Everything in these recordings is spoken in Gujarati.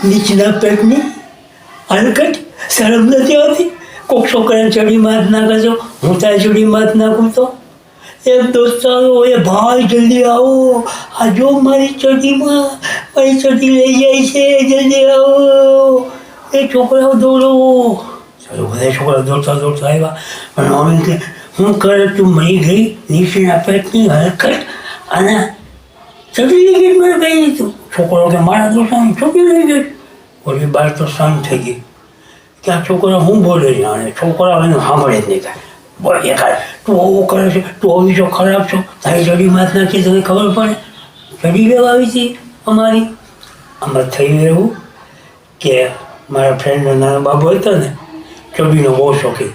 નીચના પેટની હલકટ શરમ નથી આવતી? કોક છોકરાને ચડીમાં હાથ નાખે છો, હું તારી ચડીમાં હાથ નાખું તો? એક દોસ્તારો એ ભાઈ જલ્દી આવો, આ જો મારી ચડીમાં મારી ચડી લઈ જાય છે, જલ્દી આવો. એ છોકરાઓ દોડો. ચાલો બધા છોકરાઓ દોડતા દોડતા આવ્યા. પણ મમ્મી કે હું કરે તું મરી ગઈ નીચેના પેટની હલકટ અને ચડી લઈ ગઈ? મને કહી દીધું. છોકરો કે મારા દોસ્તાની ચડી લઈ ગઈ. ઓલી બાર તો શાંત થઈ ગઈ કે આ છોકરા હું બોલે છે, અને છોકરા એને સાંભળે જ નહીં. કાંઈ બોલે એકાદ તું આવું કરે છે, તું આવી છો, ખરાબ છો, તારી ચડી માથ નાખી તને ખબર પડે? ચડી લેવા આવી હતી અમારી. આમાં થયું એવું કે મારા ફ્રેન્ડનો નાનો બાબુ હતો ને, ચડીનો બહુ શોખીન.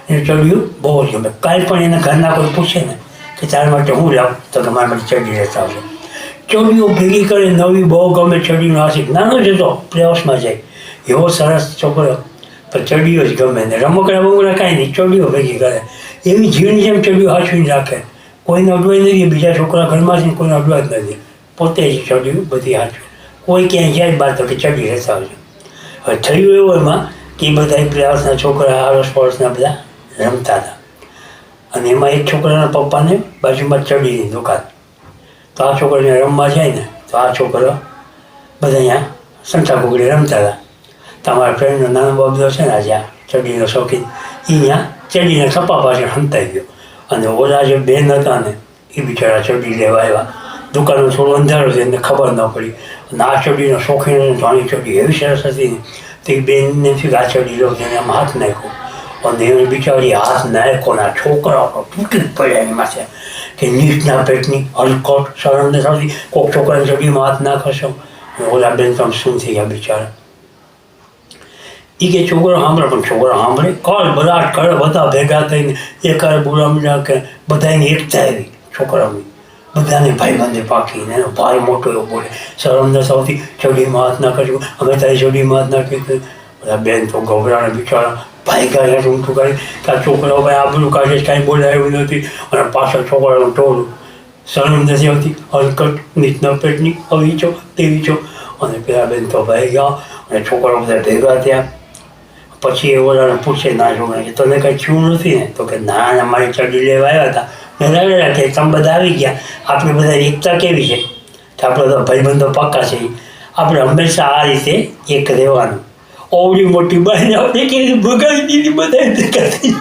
એને ચડ્યું બહુ જ ગમે. કાંઈ પણ એના ઘરના કોઈ પૂછે ને કે તારા માટે હું લાવું, તો કે મારા માટે ચડી લેતા આવજો. ચડીઓ ભેગી કરે, નવી બહુ ગમે. ચડીનો આશિક નાનો જ હતો, પ્લેહાઉસમાં જાય એવો સરસ છોકરો, પણ ચડીઓ જ ગમે ને. રમકડા બમકડા કાંઈ નહીં, ચડીઓ ભેગી કરે. એવી જીવની જેમ ચડીઓ હાચવીને રાખે. કોઈને અડવાઈ નથી, બીજા છોકરા ઘરમાં છે કોઈને અડવા જ નથી, પોતે જ ચડીઓ બધી હાચવે. કોઈ ક્યાંય જાય બહાર તો કે ચડી રહેતા આવજો. હવે થયું એવું એમાં કે એ બધા પ્લેહાઉસના છોકરા આરસ પારસના બધા રમતા હતા, અને એમાં એક છોકરાના પપ્પાને બાજુમાં ચડીની દુકાન. તો આ છોકરાને રમવા જાય ને તો આ છોકરો બધા અહીંયા સંતા કુકડી રમતા હતા. તો અમારા ફ્રેન્ડનો નાનો બાબલો છે ને, આજે આ ચડીનો શોખીન, એ અહીંયા ચડીને સપા પાછળ હંતાઈ ગયો. અને ઓલા જે બેન હતા ને એ બિચારા ચડી લેવા આવ્યા. દુકાનનું થોડું અંધારું છે, એને ખબર ન પડી. અને આ ચડીનો શોખીન જાણી ચડી એવી સરસ હતી ને, તો એ બેનને શું આ ચડી લો તેને આમ હાથ નાખ્યો. અને એને બિચારી હાથ નાખ્યો ને આ છોકરા તૂટી જ પડ્યા એની માથે કે નીચના પેટની હલકટ શરમ ને થતી, કોઈક છોકરાને ચડીમાં હાથ નાખશો. ઓલા બેન તો શું થઈ ગયા બિચારા. એ કે છોકરો સાંભળે, પણ છોકરો સાંભળે કળ બરાટ કરે. બધા ભેગા થઈને એકારે બોલા મળ્યા કે બધાની એકતા આવી છોકરાઓની, બધાને ભાઈબંધે પાકીને. એનો ભાઈ મોટો એવો બોલે શરમ ન થતી, ચડીમાં હાથ નાખશું, અમે તારી ચડીમાં હાથ નાખી. બધા બેન તો ગભરાણે બિચારા ભાઈ કાઢે ઊંઠું કાઢી કે આ છોકરાઓ ભાઈ આબરું કાઢે, કાંઈ બોલાયું નથી. અને પાછળ છોકરાનું ટોળું, શરમ નથી આવતી, હલકટ નીચના પેટની, આવી છો તેવી છો. અને પેલા બેન તો ભાઈ ગયા અને છોકરાઓ બધા ભેગા થયા. પછી એ ઓલાને પૂછે ના છોકરા કે તને કંઈ થયું નથી ને? તો કે ના ના, મારી ચડી લેવા આવ્યા હતા. મેં લાગે કે તમે બધા આવી ગયા, આપણે બધા એકતા કેવી છે કે આપણે તો ભાઈબંધો પાક્કા છે, આપણે હંમેશા આ રીતે એક રહેવાનું. ઓવડી મોટી બાઈને આપણે કેવી ભગાવી દીધી બધા ભેગા થઈ.